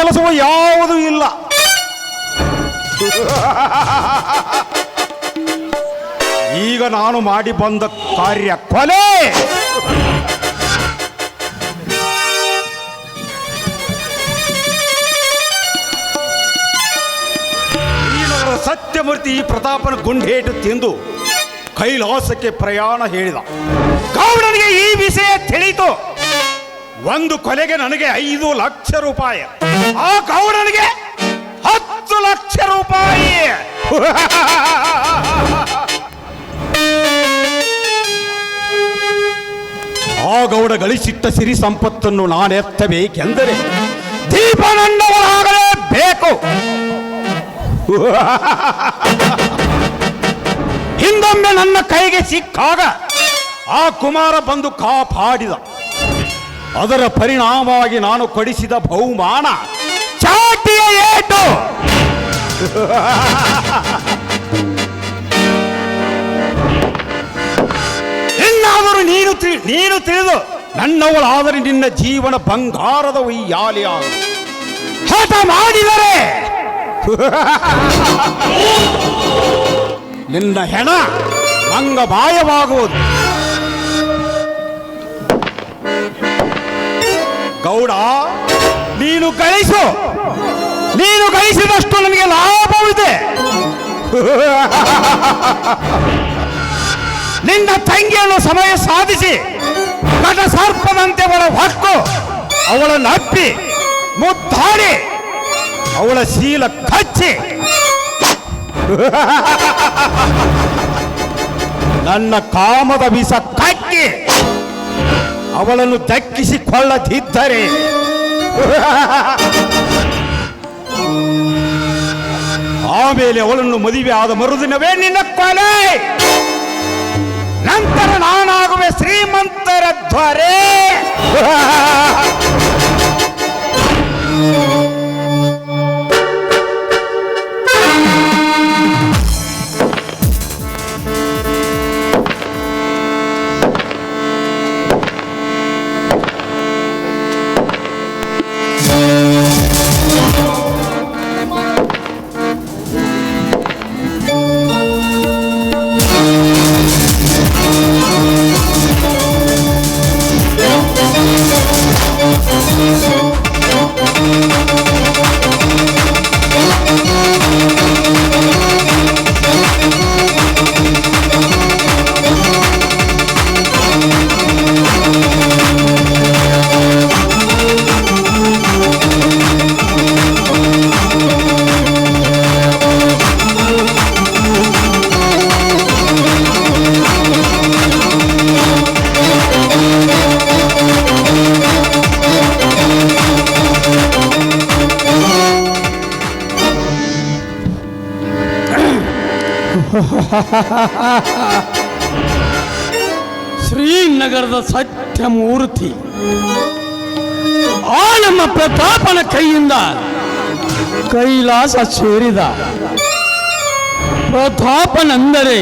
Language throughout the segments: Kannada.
ಕೆಲಸವೂ ಯಾವುದೂ ಇಲ್ಲ. ಈಗ ನಾನು ಮಾಡಿ ಬಂದ ಕಾರ್ಯ ಕೊಲೆ. ಸತ್ಯಮೂರ್ತಿ ಈ ಪ್ರತಾಪನ ಗುಂಡೇಟು ತಿಂದು ಕೈಲಾಸಕ್ಕೆ ಪ್ರಯಾಣ ಹೇಳಿದ. ಗೌಡನಿಗೆ ಈ ವಿಷಯ ತಿಳಿಯಿತು. ಒಂದು ಕೊಲೆಗೆ ನನಗೆ 5 ಲಕ್ಷ ರೂಪಾಯಿ, ಆ ಗೌಡನಿಗೆ 10 ಲಕ್ಷ ರೂಪಾಯಿ. ಆ ಗೌಡ ಗಳಿಸಿಟ್ಟ ಸಿರಿ ಸಂಪತ್ತನ್ನು ನಾನೆತ್ತಬೇಕೆಂದರೆ ದೀಪ ನನ್ನವರಾಗಲೇಬೇಕು. ಹಿಂದೊಮ್ಮೆ ನನ್ನ ಕೈಗೆ ಸಿಕ್ಕಾಗ ಆ ಕುಮಾರ ಬಂದು ಕಾಪಾಡಿದ. ಅದರ ಪರಿಣಾಮವಾಗಿ ನಾನು ಕೊಡಿಸಿದ ಬಹುಮಾನ ಚಾಟಿಯ ಏಟು. ಇನ್ನಾದರೂ ನೀನು ತಿಳಿದು ನನ್ನವಳಾದರೆ ನಿನ್ನ ಜೀವನ ಬಂಗಾರದ ಉಯ್ಯಾಲಿಯಾಗ ಹಠ ಮಾಡಿದರೆ ನಿನ್ನ ಹೆಣ ಮಂಗಮಾಯವಾಗುವುದು. ಗೌಡ, ನೀನು ಗಳಿಸಿದಷ್ಟು ನನಗೆ ಲಾಭವಿದೆ. ನಿನ್ನ ತಂಗಿಯನ್ನು ಸಮಯ ಸಾಧಿಸಿ ಘಟ ಸರ್ಪದಂತೆ ಅವಳ ಹೊಕ್ಕು ಅವಳನ್ನು ಅಪ್ಪಿ ಮುದ್ದಾಡಿ ಅವಳ ಶೀಲ ಕಚ್ಚಿ ನನ್ನ ಕಾಮದ ವಿಷ ಕಕ್ಕಿ ಅವಳನ್ನು ದಕ್ಕಿಸಿಕೊಳ್ಳದಿದ್ದರೆ ಆಮೇಲೆ ಅವಳನ್ನು ಮದುವೆ ಆದ ಮರುದಿನವೇ ನಿನ್ನ ಕೊಲೆ. ನಂತರ ನಾನಾಗುವೆ ಶ್ರೀಮಂತರ ದ್ವಾರೆ. ಶ್ರೀನಗರದ ಸತ್ಯಮೂರ್ತಿ ಆ ನಮ್ಮ ಪ್ರತಾಪನ ಕೈಯಿಂದ ಕೈಲಾಸ ಸೇರಿದ. ಪ್ರತಾಪನೆಂದರೆ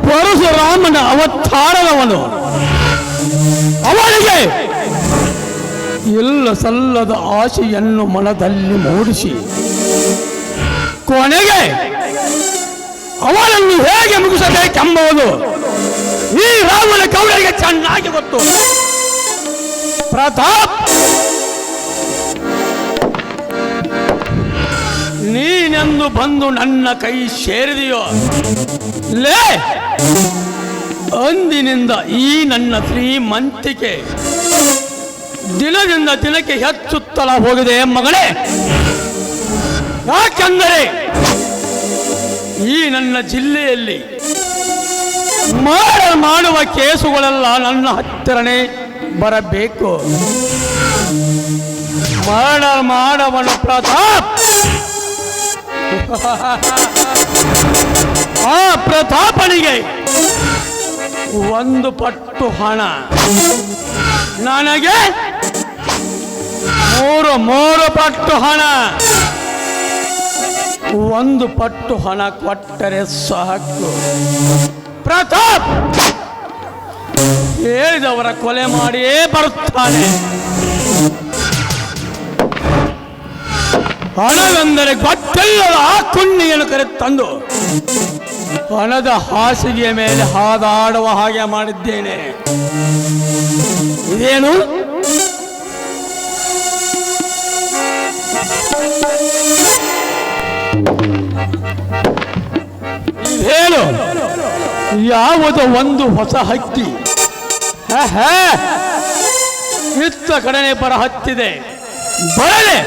ಪರಶುರಾಮನ ಅವತಾರದವನು. ಅವನಿಗೆ ಇಲ್ಲ ಸಲ್ಲದ ಆಶೆಯನ್ನು ಮನದಲ್ಲಿ ಮೂಡಿಸಿ ಕೊನೆಗೆ ಅವನನ್ನು ಹೇಗೆ ಮುಗಿಸಬೇಕೆಂಬುದು ಈ ರಾಮನ ಗೌಡರಿಗೆ ಚೆನ್ನಾಗಿ ಗೊತ್ತು. ಪ್ರತಾಪ್, ನೀನೆಂದು ಬಂದು ನನ್ನ ಕೈ ಸೇರಿದೆಯೋ ಲೇ, ಅಂದಿನಿಂದ ಈ ನನ್ನ ಶ್ರೀಮಂತಿಕೆ ದಿನದಿಂದ ದಿನಕ್ಕೆ ಹೆಚ್ಚುತ್ತಲೇ ಹೋಗಿದೆ ಮಗಳೇ. ಯಾಕೆಂದರೆ ಈ ನನ್ನ ಜಿಲ್ಲೆಯಲ್ಲಿ ಮಾಡುವ ಕೇಸುಗಳೆಲ್ಲ ನನ್ನ ಹತ್ತಿರನೇ ಬರಬೇಕು. ಮಾಡವನು ಪ್ರತಾಪ್. ಆ ಪ್ರತಾಪನಿಗೆ 1 ಪಟ್ಟು ಹಣ, ನನಗೆ 3 ಪಟ್ಟು ಹಣ. 1 ಪಟ್ಟು ಹಣ ಕೊಟ್ಟರೆ ಸಾಕು. ಪ್ರತಾಪ್ ಹೇಳಿದವರ ಕೊಲೆ ಮಾಡಿಯೇ ಬರುತ್ತಾನೆ. ಹಣವೆಂದರೆ ಗೊತ್ತಿಲ್ಲದ ಆ ಕುಣ್ಣಿಯನ್ನು ಕರೆ ತಂದು ಹಣದ ಹಾಸಿಗೆಯ ಮೇಲೆ ಹಾದಾಡುವ ಹಾಗೆ ಮಾಡಿದ್ದೇನೆ. ಇದೇನು? ಇದೇನು? ಯಾವುದೋ ಒಂದು ಹೊಸ ಹಕ್ಕಿ ಇತ್ತ ಕಡೆನೆ ಬರ ಹತ್ತಿದೆ. ಬರಲೆ,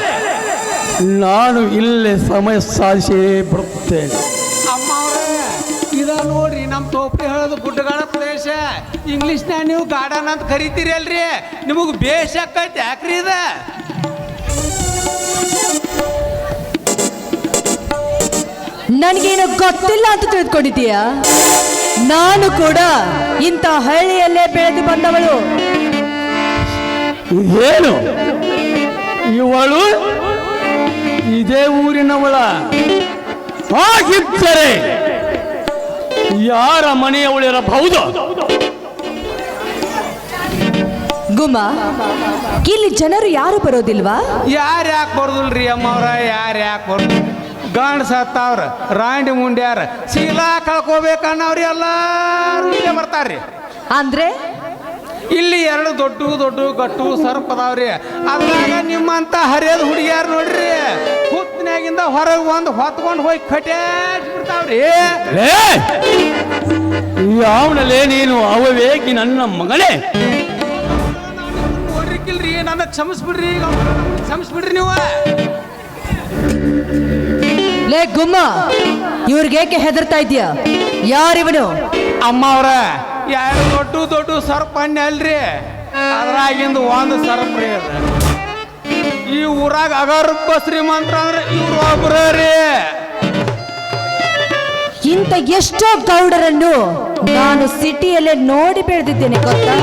ನಾನು ಇಲ್ಲೇ ಸಮಯ ಸಾಧಿಸಿ ಬರುತ್ತೇನೆ. ಅಮ್ಮ ಅವ್ರೆ, ಇದ ನೋಡ್ರಿ ನಮ್ಮ ತೋಪಡಿ ಹೇಳೋದು ಗುಡ್ಡಗಾಡ ಪ್ರದೇಶ. ಇಂಗ್ಲೀಷ್ನಾಗ ನೀವು ಗಾರ್ಡನ್ ಅಂತ ಕರಿತೀರಿ ಅಲ್ರಿ, ನಿಮಗೆ ಬೇಷ್ ಆಕೈತಿ ಯಾಕ್ರಿ ಇದ? ನನಗೇನು ಗೊತ್ತಿಲ್ಲ ಅಂತ ತಿಳ್ಕೊಂಡಿದ್ದೀಯ? ನಾನು ಕೂಡ ಇಂಥ ಹಳ್ಳಿಯಲ್ಲೇ ಬೆಳೆದು ಬಂದವಳು. ಏನು ಇವಳು ಇದೇ ಊರಿನವಳ? ಹಾಗಿದ್ದರೆ ಯಾರ ಮನೆಯವಳಿರಬಹುದು? ಗುಮ್ಮ, ಇಲ್ಲಿ ಜನರು ಯಾರು ಬರೋದಿಲ್ವಾ? ಯಾರು ಯಾಕೆ ಬರೋದಿಲ್ರಿ ಅಮ್ಮ ಅವ್ರ? ಯಾರು ಯಾಕೆ ಬರೋದು? ಗಂಡ ಸತ್ತವ್ರ, ರಾಂಡಿ ಮುಂಡ್ಯಾರ, ಶೀಲಾ ಕಳ್ಕೋಬೇಕನ್ನವ್ರಿ ಎಲ್ಲಾರು ಇಲ್ಲೇ ಬರ್ತಾರ್ರಿ. ಅಂದ್ರೆ ಇಲ್ಲಿ ಎರಡು ದೊಡ್ಡ ದೊಡ್ಡ ಗಟ್ಟು ಸರ್ಪ ಅದಾವ್ರಿ. ಅದ್ರಾಗ ನಿಮ್ಮಂತ ಹರಿಯದ ಹುಡುಗಿಯಾರು ನೋಡ್ರಿ, ಹುತ್ತಿನಾಗಿಂದ ಹೊರಗೆ ಒಂದು ಹೊತ್ಕೊಂಡು ಹೋಗಿ ಕಟ್ಯಾಚ್ ಬಿಡ್ತಾವ್ರಿ. ಯಾವನಲ್ಲೇ ನೀನು? ಅವೇಕಿ ನನ್ನ ಮಗಳೇ. ನೋಡ್ರಿಕಿಲ್ರಿ, ನನ್ನ ಕ್ಷಮಿಸ್ಬಿಡ್ರಿ, ಕ್ಷಮಿಸ್ಬಿಡ್ರಿ ನೀವು. ಲೇ ಗುಮ್ಮ, ಇವ್ರಿಗೇಕೆ ಹೆದರ್ತಾ ಇದೀಯ? ಯಾರಿವನು? ಅಮ್ಮ ಅವ್ರ, ಎರಡು ದೊಡ್ಡ ದೊಡ್ಡ ಸರ್ಪ ಅಲ್ರಿ, ಅದ್ರಾಗಿಂದ ಒಂದು ಸರ್ಪ ರೀ. ಈ ಊರಾಗ ಅಗರ್ಭ ಶ್ರೀಮಂತರ ಅಂದ್ರೆ ಇವ್ರು ಒಬ್ರ ರೀ. ಇಂಥ ಎಷ್ಟೋ ಗೌಡರನ್ನು ನಾನು ಸಿಟಿಯಲ್ಲೇ ನೋಡಿ ಬೆಳೆದಿದ್ದೇನೆ ಗೊತ್ತಾ?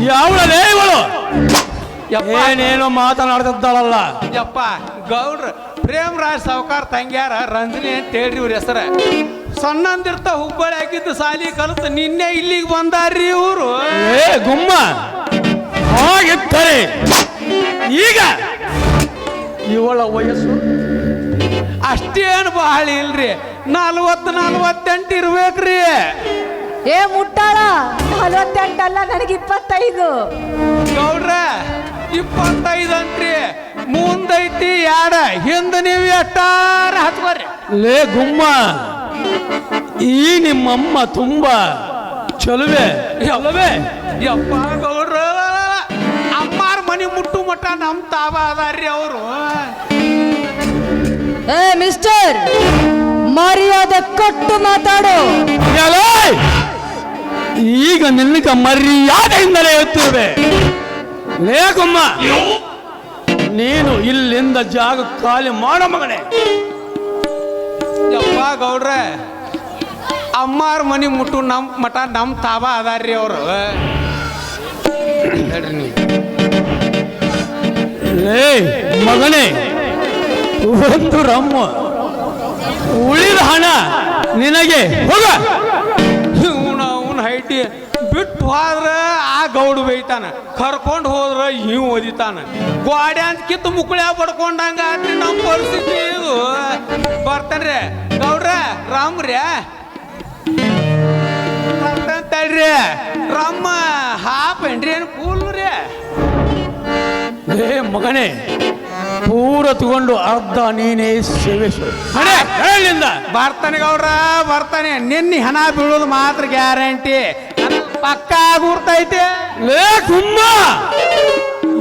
ಯಾವಳೇ ಇವಳು? ಏನೇನೋ ಮಾತನಾಡ್ತಿದ್ದಾಳಲ್ಲ. ಯಪ್ಪ, ಗೌಡ್ರ ಪ್ರೇಮ್ ರಾಜ್ ಸಾವ್ಕಾರ್ ತಂಗ್ಯಾರ ರಂಜನಿ ಅಂತ ಹೇಳ್ರಿ ಇವ್ರ ಹೆಸರ. ಸಣ್ಣಂದಿರ್ತ ಹುಬ್ಬಳ್ಳಿ ಆಗಿದ್ದು ಸಾಲಿ ಕಲಿತು ನಿನ್ನೆ ಇಲ್ಲಿಗೆ ಬಂದಾರ್ರಿ ಇವರು. ಏ ಗುಮ್ಮ, ಹಾಗಿದ್ದರೆ ಈಗ ಇವಳ ವಯಸ್ಸು ಅಷ್ಟೇನು ಬಹಳ ಇಲ್ರಿ, 40-48 ಇರ್ಬೇಕ್ರಿ. ಏ ಮುಟ್ಟಾಳ, 48 ಅಲ್ಲ, ನನಗೆ 25. ಗೌಡ್ರ 25 ಅಂತ್ರಿ, ಮುಂದೈತಿ ಯಾಡ, ಹಿಂದ ನೀವು ಎಷ್ಟಾರ ಹತ್ಬರ್ರಿ. ಲೇ ಗುಮ್ಮ, ಈ ನಿಮ್ಮಮ್ಮ ತುಂಬಾ ಚಲುವೆ ಅಲ್ಲವೇ? ಯಪ್ಪ ಗೌಡ್ರ, ಅಮ್ಮಾರ ಮನೆ ಮುಟ್ಟು ಮಟ್ಟ ನಮ್ ತಾವ ಅದಾರ್ರಿ ಅವರು. ಏ ಮಿಸ್ಟರ್, ಮರ್ಯಾದೆ ಕೊಟ್ಟು ಮಾತಾಡು. ಈಗ ನಿನ್ನ ಮರ್ಯಾದೆಯಿಂದಲೇ ಹೇಳ್ತಿರುವೆ. ಲೇ ಗುಮ್ಮ, ನೀನು ಇಲ್ಲಿಂದ ಜಾಗ ಖಾಲಿ ಮಾಡೋ ಮಗನೇ. ಯಪ್ಪ ಗೌಡ್ರ, ಅಮ್ಮಾರ ಮನೆ ಮುಟ್ಟು ನಮ್ ಮಠ ನಮ್ ತಾವ ಅದಾರ್ರಿ ಅವರು. ಹೇಳ್ರಿ ನೀವು. ಲೇ ಮಗನೇ, ಒಂದು ರಮ್ಮ ಉಳಿದ ಹಣ ನಿನಗೆ. ಹೋಗ. ಅವನ ಹೈಟಿ ಬಿಟ್ಟು ಹೋದ್ರ ಆ ಗೌಡ ಬೈತಾನ, ಕರ್ಕೊಂಡು ಹೋದ್ರ ಇವ್ ಓದಿತಾನ. ಗೋಡೆ ಅಂತ ಕಿತ್ತು ಮುಕ್ಕಳ್ಯಾ ಬಡ್ಕೊಂಡಂಗ ಆದ್ರಿ ನಮ್ಮ ಪರಿಸ್ಥಿತಿ ಇದು. ಬರ್ತಾನ್ರಿ ಗೌಡ್ರ, ರಾಮ್ರಿ ತಡ್ರಿ, ರಮ್ಮ ಹಾಫ್ ಏನ್ರಿ, ಏನು ಫುಲ್ ರೀ? ಲೇ ಮಗನೇ, ಪೂರ ತಗೊಂಡು ಅರ್ಧ ನೀನೇ ಸೇವಿಸು. ಬರ್ತಾನೆ ಗೌಡ್ರ, ಬರ್ತಾನೆ. ನಿನ್ನೆ ಹಣ ಬೀಳೋದು ಮಾತ್ರ ಗ್ಯಾರಂಟಿ, ಪಕ್ಕ ಗುರ್ತೈತೆ. ಲೇ ಗುಮ್ಮ,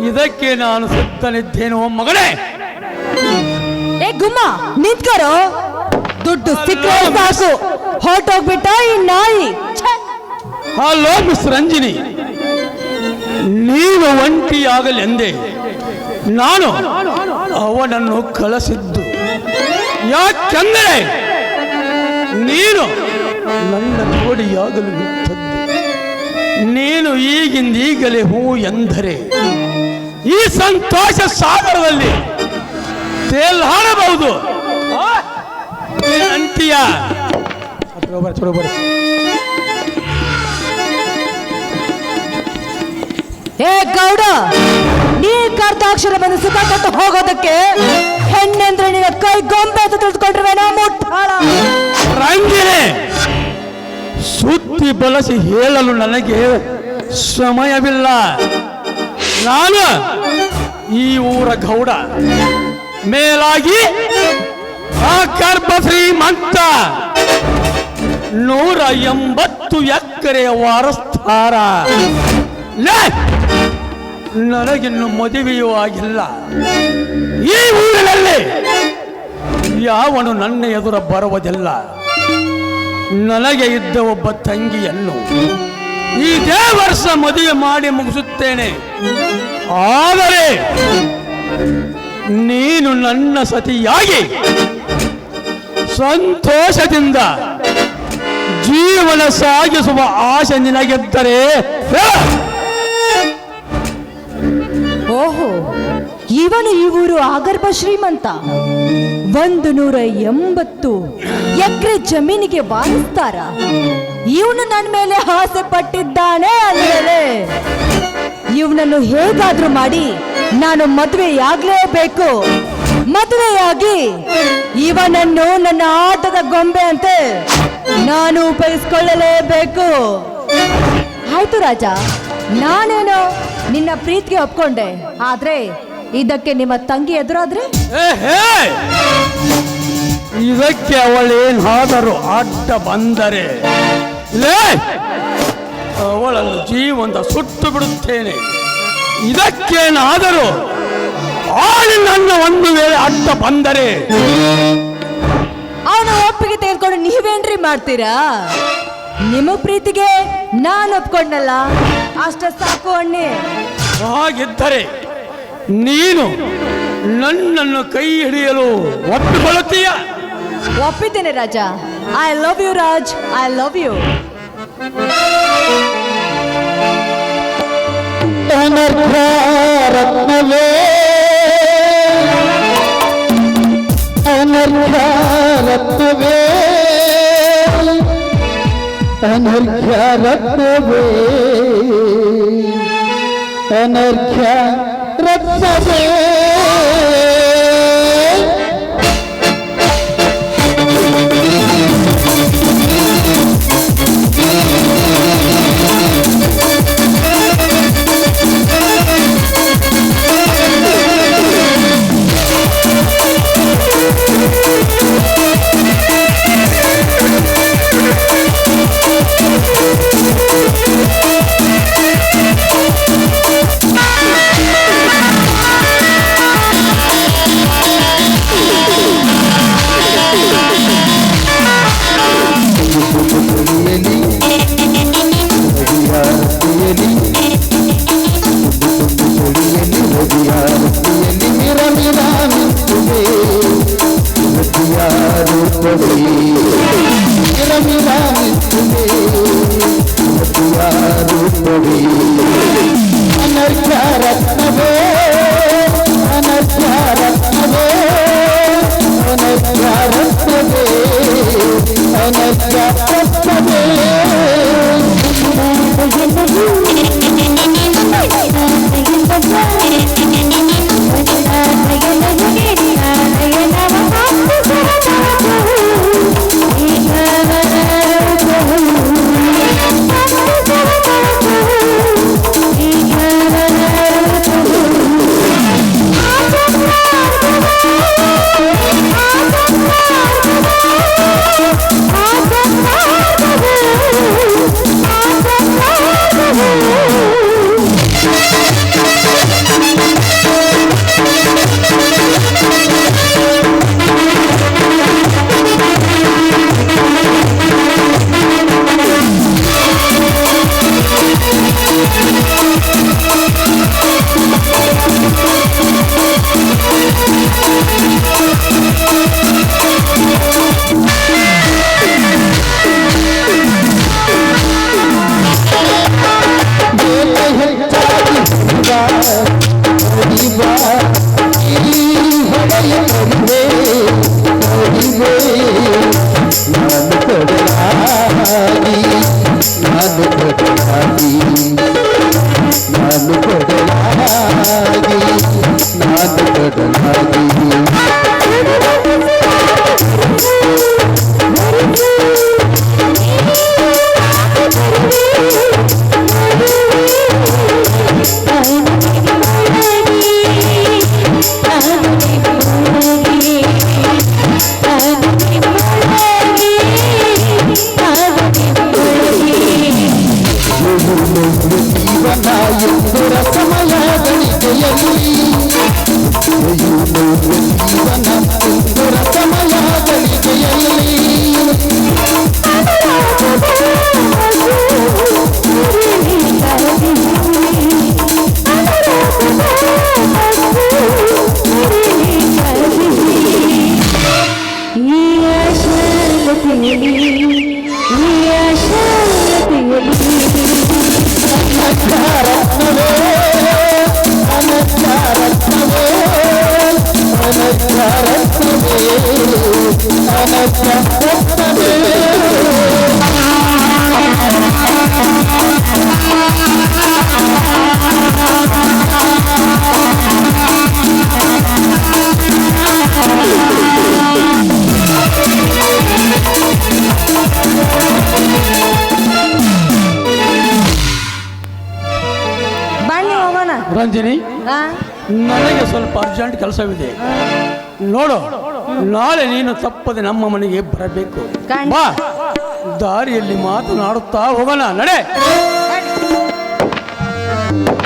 ಇದಕ್ಕೆ ನಾನು ಸಿದ್ಧನಿದ್ದೇನು ಮಗನೇ. ಏ ಗುಮ್ಮ, ನಿಂತ್ಕರೋ. ದುಡ್ಡು ಸಿಕ್ಕರೆ ಸಾಕು, ಹೊರಟೋಗ್ಬಿಟ್ಟ ಈ ನಾಯಿ. ಹಲೋ ಮಿಸ್ ರಂಜಿನಿ, ನೀನು ಒಂಟಿಯಾಗಲೆಂದೇ ನಾನು ಅವನನ್ನು ಕಳಿಸಿದ್ದು. ಯಾಕೆಂದರೆ ನೀನು ನನ್ನ ಜೋಡಿಯಾಗಲು ನಿಂತದ್ದು. ನೀನು ಈಗಿಂದೀಗಲೇ ಹೂ ಎಂದರೆ ಈ ಸಂತೋಷ ಸಾಗರದಲ್ಲಿ ತೇಲಾಡಬಹುದು. ಅಂತೀಯ? ಏ ಗೌಡ, ನೀ ಕರ್ತಾಕ್ಷರ ಬಂದ ನೀನು ಸುಖ ಕೊಟ್ಟು ಹೋಗೋದಕ್ಕೆ ಹೆಣ್ಣೆಂದ್ರೆ ನಿನ್ನ ಕೈ ಗೊಂಬೆ ಅಂತ ತಿಳಿದುಕೊಂಡ್ರೆ ಮುಟ್ಟಾಳ. ರಂಗಿಣಿ, ಸುದ್ದಿ ಬಳಸಿ ಹೇಳಲು ನನಗೆ ಸಮಯವಿಲ್ಲ. ನಾನು ಈ ಊರ ಗೌಡ, ಮೇಲಾಗಿ ಆ ಗರ್ಭಶ್ರೀಮಂತ 180 ಎಕರೆ ವಾರಸ್ತಾರ. ನನಗಿನ್ನು ಮದುವೆಯೂ ಆಗಿಲ್ಲ. ಈ ಊರಿನಲ್ಲಿ ಯಾವನು ನನ್ನ ಎದುರ ಬರುವುದಿಲ್ಲ. ನನಗೆ ಇದ್ದ ಒಬ್ಬ ತಂಗಿಯನ್ನು ಇದೇ ವರ್ಷ ಮದುವೆ ಮಾಡಿ ಮುಗಿಸುತ್ತೇನೆ. ಆದರೆ ನೀನು ನನ್ನ ಸತಿಯಾಗಿ ಸಂತೋಷದಿಂದ ಜೀವನ ಸಾಗಿಸುವ ಆಸೆ ನಿನಗಿದ್ದರೆ ಓಹೋ, ಇವನು ಈ ಊರು ಆಗರ್ಭ ಶ್ರೀಮಂತ. 180 ಎಕರೆ ಜಮೀನಿಗೆ ವಾರಿಸ್ತಾರ. ಇವನು ನನ್ನ ಮೇಲೆ ಆಸೆ ಪಟ್ಟಿದ್ದಾನೆ ಅಂದಮೇಲೆ ಇವನನ್ನು ಹೇಗಾದ್ರೂ ಮಾಡಿ ನಾನು ಮದುವೆಯಾಗಲೇಬೇಕು. ಮದುವೆಯಾಗಿ ಇವನನ್ನು ನನ್ನ ಆಟದ ಗೊಂಬೆ ಅಂತೆ ನಾನು ಉಪಯೋಗಿಸ್ಕೊಳ್ಳಲೇಬೇಕು. ಆಯ್ತು ರಾಜ, ನಾನೇನೋ ನಿನ್ನ ಪ್ರೀತಿಗೆ ಒಪ್ಕೊಂಡೆ. ಆದ್ರೆ ಇದಕ್ಕೆ ನಿಮ್ಮ ತಂಗಿ ಎದುರಾದ್ರೆ ಇದಕ್ಕೆ ಅವಳೇನಾದರೂ ಅಡ್ಡ ಬಂದರೆ ಅವಳನ್ನು ಜೀವಂತ ಸುಟ್ಟು ಬಿಡುತ್ತೇನೆ. ಇದಕ್ಕೇನಾದರೂ ನನ್ನ ಒಂದು ವೇಳೆ ಅಡ್ಡ ಬಂದರೆ ಅವನ ಒಪ್ಪಿಗೆ ತೆಗೆದುಕೊಂಡು ನೀವೇನ್ರಿ ಮಾಡ್ತೀರಾ? ನಿಮ್ಮ ಪ್ರೀತಿಗೆ ನಾನು ಒಪ್ಕೊಂಡಲ್ಲ, ಅಷ್ಟ ಸಾಕು ಅಣ್ಣೆ. ಹಾಗಿದ್ದರೆ ನೀನು ನನ್ನನ್ನು ಕೈ ಹಿಡಿಯಲು ಒಪ್ಪಿಕೊಳ್ಳುತ್ತೀಯ? ಒಪ್ಪಿದ್ದೇನೆ Raja. I love you Raj, I love you. ರತ್ನವೇ ಅನರ್ಘ ರತ್ನವೇ ಅನರ್ಘ ರತ್ನವೇ ಅನರ್ಘ ರತ್ನವೇ ನಾನು ಮಗನಾಗಿ ಜೀವನ ಎಂದರ ಸಮಯ ಗಳಿಗೆಯಲ್ಲಿ ಜೀವನ ಎಂದರ ಸಮಯ ಗಳಿಗೆಯಲ್ಲಿ ಬನ್ನಿ ಹೋಗೋಣ. ರಂಜಿನಿ, ಆ? ನನಗೆ ಸ್ವಲ್ಪ ಅರ್ಜೆಂಟ್ ಕೆಲಸವಿದೆ. ನೋಡು, ನಾಳೆ ನೀನು ತಪ್ಪದೆ ನಮ್ಮ ಮನೆಗೆ ಬರಬೇಕು. ಖಂಡಿತ. ಬಾ, ದಾರಿಯಲ್ಲಿ ಮಾತನಾಡುತ್ತಾ ಹೋಗೋಣ. ನಡೆ. ಬನ್ನಿ.